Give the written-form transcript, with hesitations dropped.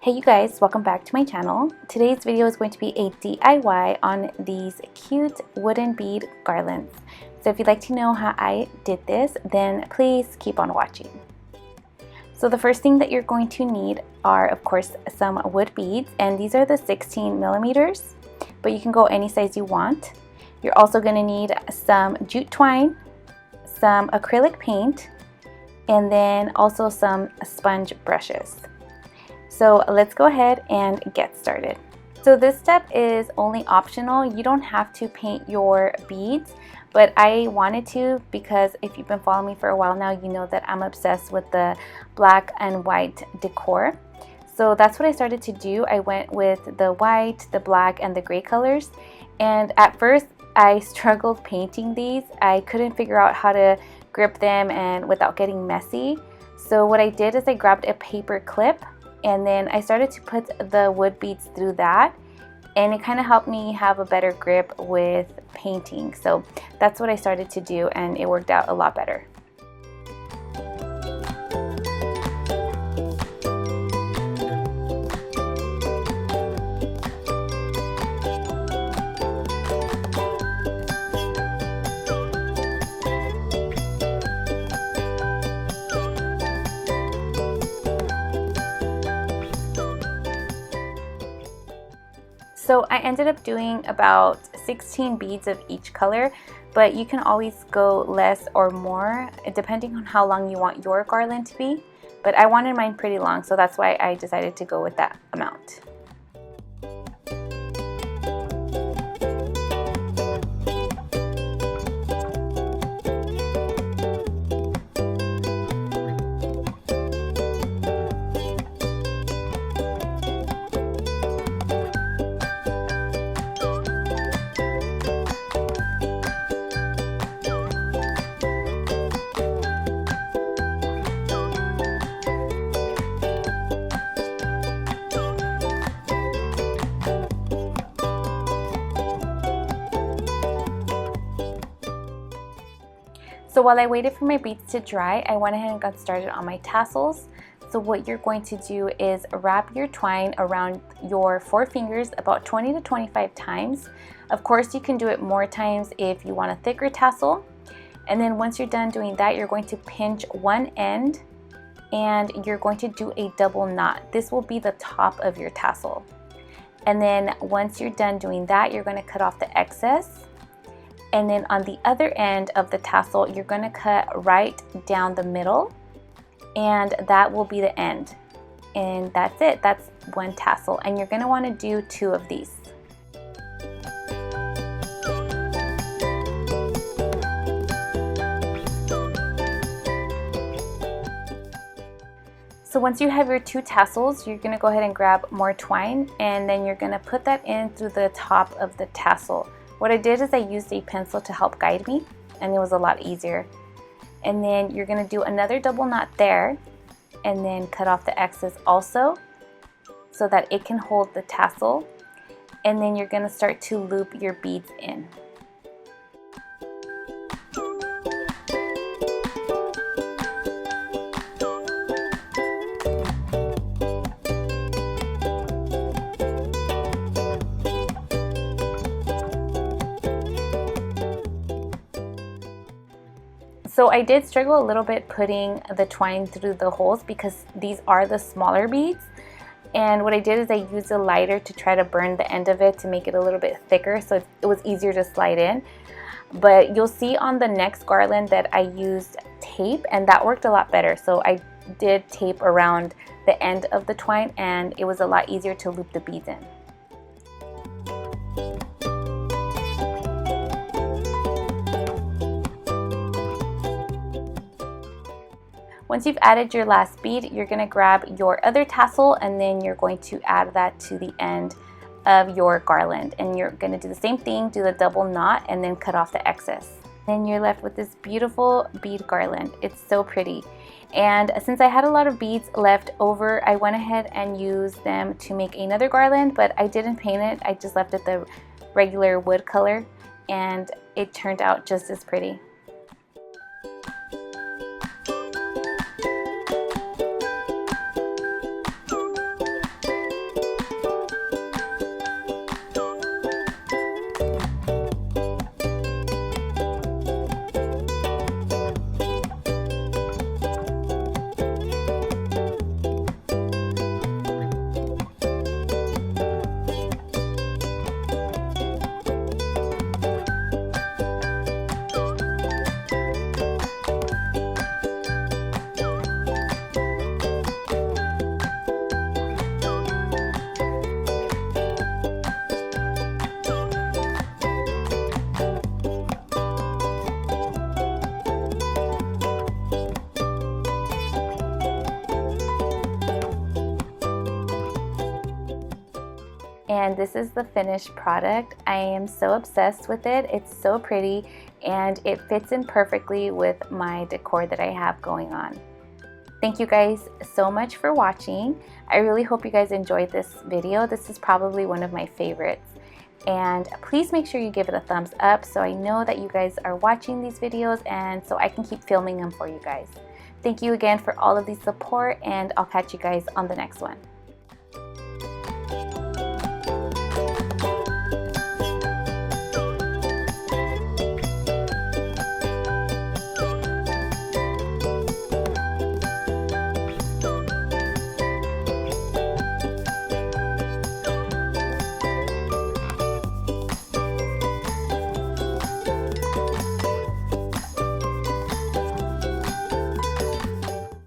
Hey you guys, welcome back to my channel. Today's video is going to be a DIY on these cute wooden bead garlands. So if you'd like to know how I did this, then please keep on watching. So the first thing that you're going to need are, of course, some wood beads, and these are the 16 millimeters, but you can go any size you want. You're also going to need some jute twine, some acrylic paint, and then also some sponge brushes. So let's go ahead and get started. So this step is only optional. You don't have to paint your beads, but I wanted to because if you've been following me for a while now, you know that I'm obsessed with the black and white decor. So that's what I started to do. I went with the white, the black, and the gray colors. And at first, I struggled painting these. I couldn't figure out how to grip them and without getting messy. So what I did is I grabbed a paper clip, and then I started to put the wood beads through that, and it kind of helped me have a better grip with painting. So that's what I started to do, and it worked out a lot better. So I ended up doing about 16 beads of each color, but you can always go less or more depending on how long you want your garland to be. But I wanted mine pretty long, so that's why I decided to go with that amount. So while I waited for my beads to dry, I went ahead and got started on my tassels. So what you're going to do is wrap your twine around your 4 fingers about 20 to 25 times. Of course, you can do it more times if you want a thicker tassel. And then once you're done doing that, you're going to pinch one end and you're going to do a double knot. This will be the top of your tassel. And then once you're done doing that, you're going to cut off the excess. And then on the other end of the tassel, you're going to cut right down the middle, and that will be the end. And that's it. That's one tassel, and you're going to want to do 2 of these. So once you have your 2 tassels, you're going to go ahead and grab more twine, and then you're going to put that in through the top of the tassel. What I did is I used a pencil to help guide me, and it was a lot easier. And then you're going to do another double knot there, and then cut off the excess also so that it can hold the tassel. And then you're going to start to loop your beads in. So I did struggle a little bit putting the twine through the holes because these are the smaller beads. And what I did is I used a lighter to try to burn the end of it to make it a little bit thicker so it was easier to slide in. But you'll see on the next garland that I used tape, and that worked a lot better. So I did tape around the end of the twine, and it was a lot easier to loop the beads in. Once you've added your last bead, you're going to grab your other tassel, and then you're going to add that to the end of your garland. And you're going to do the same thing, do the double knot, and then cut off the excess. Then you're left with this beautiful bead garland. It's so pretty. And since I had a lot of beads left over, I went ahead and used them to make another garland, but I didn't paint it. I just left it the regular wood color, and it turned out just as pretty. and this is the finished product. I am so obsessed with it. It's so pretty and it fits in perfectly with my decor that I have going on. Thank you guys so much for watching. I really hope you guys enjoyed this video. This is probably one of my favorites. And please make sure you give it a thumbs up so I know that you guys are watching these videos and so I can keep filming them for you guys. Thank you again for all of the support, and I'll catch you guys on the next one.